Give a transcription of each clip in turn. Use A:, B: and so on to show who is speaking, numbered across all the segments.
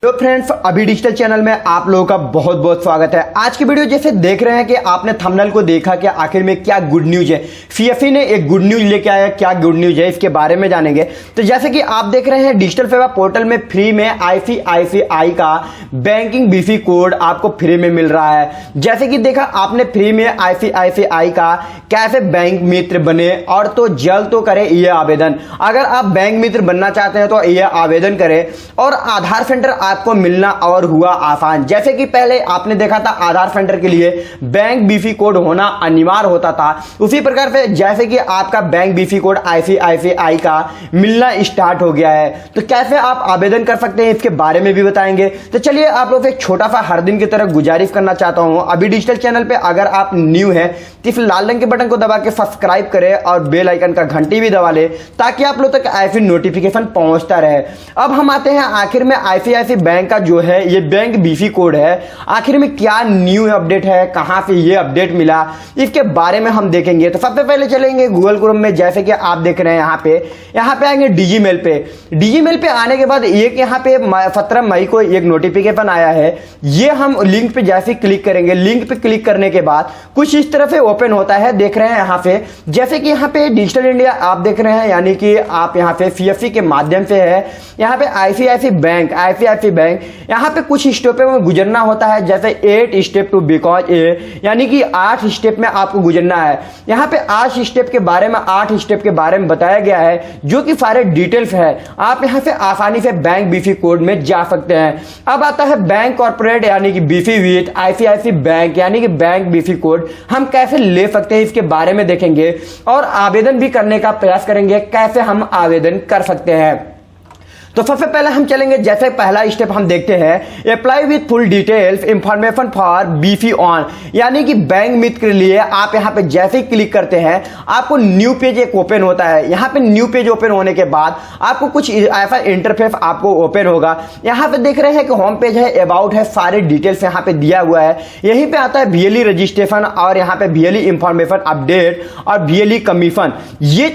A: तो फ्रेंड्स, अभी digital channel में आप लोगों का बहुत बहुत स्वागत है। आज की वीडियो जैसे देख रहे हैं कि आपने थंबनेल को देखा कि आखिर में क्या गुड न्यूज है। सीएफई ने एक गुड न्यूज लेके आया। क्या गुड न्यूज है इसके बारे में जानेंगे। तो जैसे कि आप देख रहे हैं, डिजिटल सेवा पोर्टल में फ्री में आईसीआईसीआई का बैंकिंग बीफी कोड आपको फ्री में मिल रहा है। जैसे कि देखा आपने फ्री में आईसीआईसीआई का कैसे बैंक मित्र बने, और तो जल्द तो करें ये आवेदन। अगर आप बैंक मित्र बनना चाहते हैं तो ये आवेदन करें। और आधार सेंटर आपको मिलना और हुआ आसान। जैसे कि पहले आपने देखा था आधार सेंटर के लिए बैंक बीफी कोड होना अनिवार्य होता था, उसी प्रकार से जैसे कि आपका बैंक बीफी कोड आईसीआईसीआई का मिलना स्टार्ट हो गया है। तो कैसे आप आवेदन कर सकते हैं इसके बारे में भी बताएंगे। तो चलिए आप लोग एक छोटा सा हर दिन की तरह गुजारिश करना चाहता हूं, अभी डिजिटल चैनल पे अगर आप न्यू है तो इस लाल रंग के बटन को दबा के सब्सक्राइब करें और बेल आइकन का घंटी भी दबा ले, ताकि आप लोग तक ऐसी नोटिफिकेशन पहुंचता रहे। अब हम आते हैं आखिर में आईसीआईसीआई बैंक का जो है ये बैंक बीफी कोड है, आखिर में क्या न्यू अपडेट है, कहां से ये अपडेट मिला, इसके बारे में हम देखेंगे। तो सबसे पहले चलेंगे गूगल क्रोम में। जैसे कि आप देख रहे हैं यहां पे आएंगे डीजीमेल पे। डीजीमेल पे आने के बाद एक यहां पे 17 मई को एक नोटिफिकेशन आया है। ये हम लिंक पे जैसे क्लिक करेंगे, लिंक पे क्लिक करने के बाद कुछ इस तरह से ओपन होता है। देख रहे हैं यहां पे, जैसे कि यहां पे डिजिटल इंडिया आप देख रहे हैं, यानी कि आप यहां पे सीएफसी के माध्यम से है। यहां पे आईसीआईसीआई बैंक यहां पे कुछ स्टेप में गुजरना होता है, जैसे 8 स्टेप टू बिकॉज ए, यानी कि 8 स्टेप में आपको गुजरना है। यहां पे 8 स्टेप के बारे में बताया गया है, जो कि सारे डिटेल्स है। आप यहां से आसानी से बैंक बीफी कोड में जा सकते हैं। अब आता है बैंक कॉर्पोरेट यानी कि बीफी विथ आईसीआईसी बैंक, यानी कि बैंक बीफी कोड हम कैसे ले सकते हैं इसके बारे में देखेंगे, और आवेदन भी करने का प्रयास करेंगे कैसे हम आवेदन कर सकते हैं। तो सबसे पहले हम चलेंगे, जैसे पहला स्टेप हम देखते हैं, apply with full details information for beefy on, यानी कि बैंक मित्र के लिए आप यहां पे जैसे ही क्लिक करते हैं आपको न्यू पेज एक ओपन होता है। यहां पे न्यू पेज ओपन होने के बाद आपको कुछ ऐसा इंटरफेस आपको ओपन होगा। यहां पे देख रहे हैं कि होम पेज है, अबाउट है, सारे डिटेल्स यहां पे दिया हुआ है। यहीं पे आता है बीएलई रजिस्ट्रेशन, और यहां पे बीएलई इंफॉर्मेशन अपडेट और बीएलई कमीशन। ये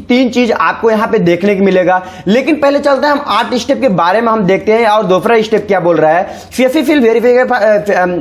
A: तीन चीज आपको यहां पे देखने को मिलेगा। लेकिन पहले चलते हैं हम 8 स्टेप के बारे में हम देखते हैं। और दूसरा स्टेप क्या बोल रहा है, CFC fill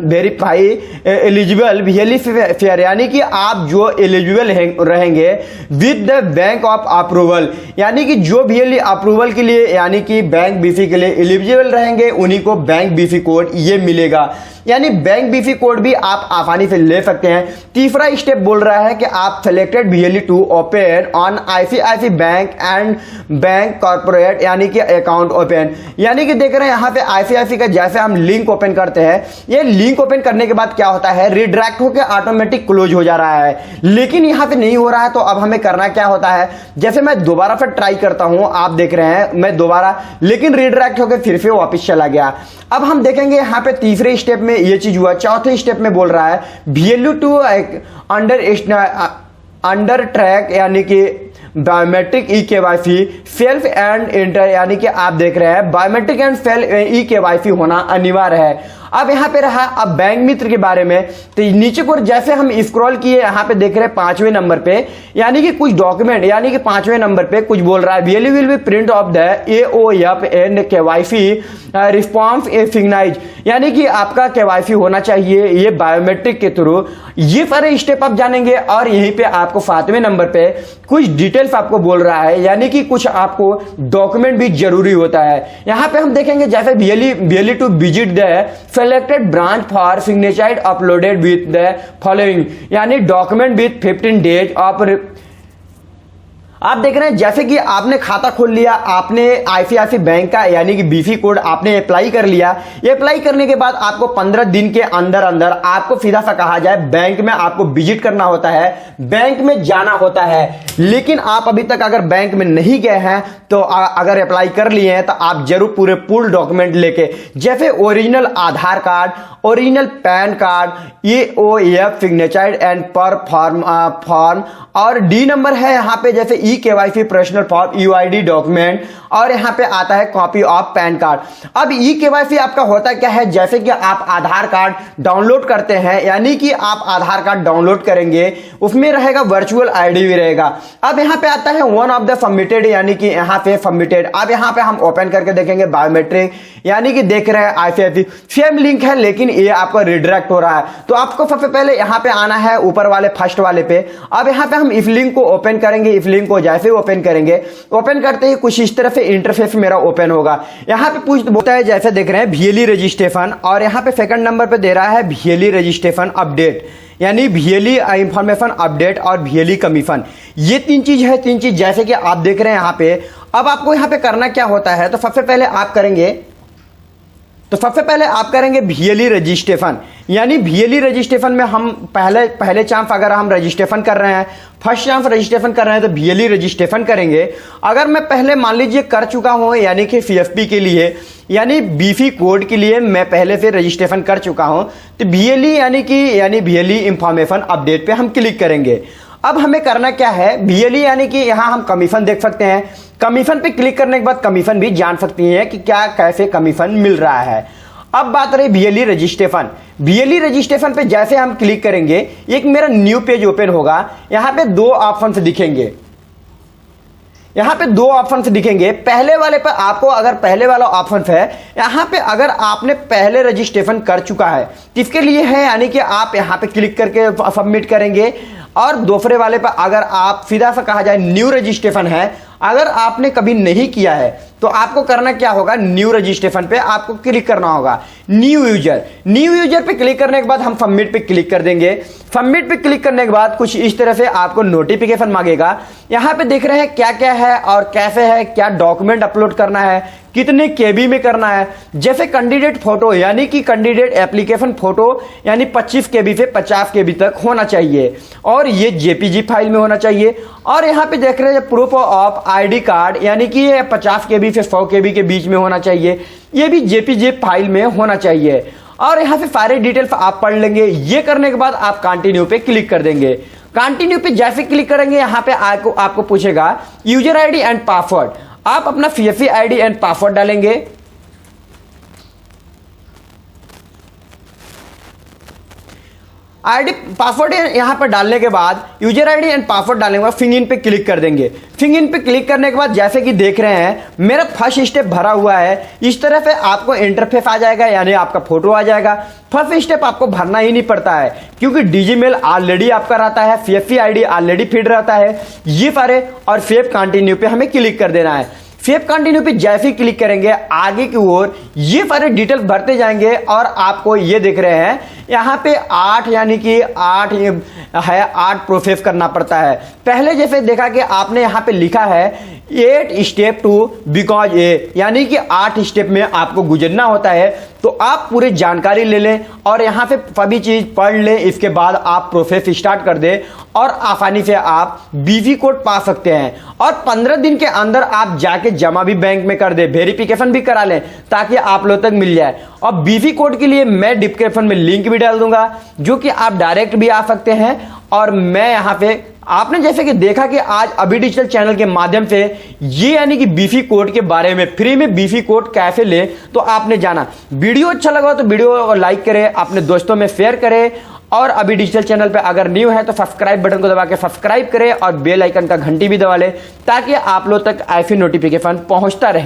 A: verify eligible BLE fair, यानी कि आप जो एलिजिबल रहेंगे with the bank of approval, यानी कि जो बीएलई अप्रूवल के लिए यानी कि बैंक बीफी के लिए एलिजिबल रहेंगे उन्हीं को बैंक बीफी कोड ये मिलेगा। यानी बैंक बीफी कोड भी आप आसानी से ले सकते हैं। तीसरा स्टेप बोल रहा है कि आप selected BLE to open on ICIC bank and bank corporate, यानी कि अकाउंट ओपन, यानी कि देख रहे हैं यहां पे आईसीआईसी का जैसे हम लिंक ओपन करते हैं, ये लिंक ओपन करने के बाद क्या होता है, रिडायरेक्ट होकर ऑटोमेटिक क्लोज हो जा रहा है। लेकिन यहां पे नहीं हो रहा है, तो अब हमें करना क्या होता है, जैसे मैं दोबारा फिर ट्राई करता हूं, आप देख रहे हैं मैं दोबारा, लेकिन रिडायरेक्ट होकर फिर से वापस चला गया। अब हम देखेंगे यहां पे तीसरे स्टेप में ये चीज हुआ। चौथे स्टेप में बोल रहा है बीएलई टू अंडर ट्रैक, यानी कि biometric e KYC self and inter, यानी कि आप देख रहे हैं biometric and self e KYC होना अनिवार्य है। अब यहां पे रहा अब बैंक मित्र के बारे में, तो नीचे को जैसे हम स्क्रॉल किए यहां पे देख रहे हैं 5वें नंबर पे, यानी कि कुछ डॉक्यूमेंट, यानी कि 5वें नंबर पे कुछ बोल रहा है, BLE will be print of the AOF and KYC response a सिग्नाइज, यानी कि आपका केवाईसी होना चाहिए ये बायोमेट्रिक के थ्रू। ये सारे स्टेप आप जानेंगे। और यहीं पे आपको 7वें नंबर पे कुछ डिटेल्स आपको बोल रहा है, यानी कि कुछ आपको डॉक्यूमेंट भी जरूरी होता है। यहां पे हम देखेंगे जैसे BLE to visit the selected branch for signature uploaded with the following, यानी डॉक्यूमेंट विथ 15 days ऑफ। आप देख रहे हैं जैसे कि आपने खाता खोल लिया, आपने आईसीआईसीआई बैंक का यानी कि बीफी कोड आपने अप्लाई कर लिया। ये अप्लाई करने के बाद आपको 15 दिन के अंदर अंदर आपको सीधा सा कहा जाए बैंक में आपको विजिट करना होता है, बैंक में जाना होता है। लेकिन आप अभी तक अगर बैंक में नहीं गए हैं तो अगर अप्लाई कर लिए हैं तो आप जरूर पूरे फुल डॉक्यूमेंट लेके, जैसे original Aadhaar card, original PAN card, AOF signature and पर फॉर्म, और डी नंबर है यहाँ पे जैसे e KYC personal form, UID document और यहाँ पे आता है कॉपी ऑफ पैन कार्ड। अब ई केवाईसी आपका होता क्या है, जैसे कि आप आधार कार्ड डाउनलोड करते हैं, यानी कि आप आधार कार्ड डाउनलोड करेंगे, उसमें रहेगा वर्चुअल आईडी भी रहेगा। अब यहाँ पे आता है वन ऑफ द सबमिटेड, यानी कि यहाँ पे सबमिटेड। अब यहाँ पे हम ओपन करके देखेंगे बायोमेट्रिक, यानी कि देख रहे हैं आईसीआईसी सेम लिंक है, लेकिन ये आपका रिडायरेक्ट हो रहा है। तो आपको सबसे पहले यहाँ पे आना है ऊपर वाले फर्स्ट वाले पे। अब यहाँ पे हम इस लिंक को ओपन करेंगे। इस लिंक को जैसे ही ओपन करेंगे, ओपन करते ही कुछ इस तरह से इंटरफेस मेरा ओपन होगा। यहाँ पे पूछ बोलता है, जैसे देख रहे हैं VLE रजिस्ट्रेशन, और यहाँ पे सेकंड नंबर पे दे रहा है VLE रजिस्ट्रेशन अपडेट, यानी VLE इंफॉर्मेशन अपडेट और VLE कमीशन। ये तीन चीज है, तीन चीज जैसे कि आप देख रहे हैं यहाँ पे। अब आपको यहाँ पे करना क्या होता है, तो सबसे पहले आप करेंगे VLE रजिस्ट्रेशन, यानी VLE रजिस्ट्रेशन में हम पहले चांस अगर हम रजिस्ट्रेशन कर रहे हैं, फर्स्ट चांस रजिस्ट्रेशन कर रहे हैं, तो VLE रजिस्ट्रेशन करेंगे। अगर मैं पहले मान लीजिए कर चुका हूं, यानी कि CFP के लिए, यानी बीफी कोड के लिए मैं पहले से रजिस्ट्रेशन कर चुका हूं, तो VLE यानी VLE इंफॉर्मेशन अपडेट पे हम क्लिक करेंगे। अब हमें करना क्या है, VLE यानी कि यहां हम कमीशन देख सकते हैं। कमीशन पे क्लिक करने के बाद कमीशन भी जान सकती हैं कि क्या कैसे कमीशन मिल रहा है। अब बात रही VLE रजिस्ट्रेशन। VLE रजिस्ट्रेशन पे जैसे हम क्लिक करेंगे, एक मेरा न्यू पेज ओपन होगा। यहां पे दो ऑप्शन दिखेंगे, यहां पे दो ऑप्शन दिखेंगे। पहले वाले पर आपको, अगर पहले वाला ऑप्शन है, यहां पे अगर आपने पहले रजिस्ट्रेशन कर चुका है तो इसके लिए है, यानी कि आप यहां पे क्लिक करके सबमिट करेंगे। और दूसरे वाले पर अगर आप सीधा सा कहा जाए न्यू रजिस्ट्रेशन है, अगर आपने कभी नहीं किया है तो आपको करना क्या होगा, न्यू रजिस्ट्रेशन पे आपको क्लिक करना होगा। न्यू यूजर पे क्लिक करने के बाद हम सबमिट पे क्लिक कर देंगे। सबमिट पे क्लिक करने के बाद कुछ इस तरह से आपको नोटिफिकेशन मांगेगा। यहां पे देख रहे हैं क्या क्या है और कैसे है, क्या डॉक्यूमेंट अपलोड करना है, कितने केबी में करना है। जैसे कैंडिडेट फोटो, यानी कि कैंडिडेट एप्लीकेशन फोटो, यानी 25 केबी से 50 केबी तक होना चाहिए, और ये जेपीजी फाइल में होना चाहिए। और यहाँ पे देख रहे हैं प्रूफ ऑफ आईडी कार्ड, यानी कि ये 50 केबी से 100 केबी के बीच में होना चाहिए, ये भी जेपीजी फाइल में होना चाहिए। और यहाँ पे सारे डिटेल्स आप पढ़ लेंगे। ये करने के बाद आप कंटिन्यू पे क्लिक कर देंगे। कंटिन्यू पे जैसे क्लिक करेंगे, यहाँ पे आपको पूछेगा यूजर आईडी एंड पासवर्ड। आप अपना CFP आईडी एंड पासवर्ड डालेंगे। आईडी पासवर्ड यहां पर डालने के बाद, यूजर आईडी एंड पासवर्ड डालने के बाद फिंग इन पे क्लिक कर देंगे। फिंग इन पे क्लिक करने के बाद जैसे कि देख रहे हैं मेरा फर्स्ट स्टेप भरा हुआ है। इस तरह से आपको इंटरफेस आ जाएगा, यानी आपका फोटो आ जाएगा। फर्स्ट स्टेप आपको भरना ही नहीं पड़ता है, क्योंकि डीजीमेल ऑलरेडी आपका रहता है, CFP आईडी ऑलरेडी फीड रहता है। ये सारे और सेव कंटिन्यू पे हमें क्लिक कर देना है। सेव कंटिन्यू पे जैसे ही क्लिक करेंगे, आगे की ओर ये सारे डिटेल भरते जाएंगे और आपको ये देख रहे हैं यहाँ पे 8, यानी कि 8 है, 8 प्रोसेस करना पड़ता है। पहले जैसे देखा कि आपने यहाँ पे लिखा है 8 स्टेप टू बिकॉज ए, यानी कि 8 स्टेप में आपको गुजरना होता है। तो आप पूरी जानकारी ले लें और यहाँ पे सभी चीज पढ़ लें, इसके बाद आप प्रोसेस स्टार्ट कर दें और आसानी से आप बीवी कोड पा सकते हैं। और 15 दिन के अंदर आप जाके जमा भी बैंक में कर दे, वेरिफिकेशन भी करा लें, ताकि आप लोग तक मिल जाए। और बीवी कोड के लिए मैं डिस्क्रिप्शन में लिंक भी डाल दूंगा, जो कि आप डायरेक्ट भी आ सकते हैं। और मैं यहाँ पे आपने जैसे कि देखा कि आज अभी डिजिटल चैनल के माध्यम से ये, यानी कि बीफी कोड के बारे में, फ्री में बीफी कोड कैसे ले, तो आपने जाना। वीडियो अच्छा लगा तो वीडियो को लाइक करें, अपने दोस्तों में शेयर करें, और अभी डिजिटल चैनल पे अगर न्यू है तो सब्सक्राइब बटन को दबा के सब्सक्राइब करें और बेल आइकन का घंटी भी दबा लें, ताकि आप लोग तक ऐसी नोटिफिकेशन पहुंचता रहे।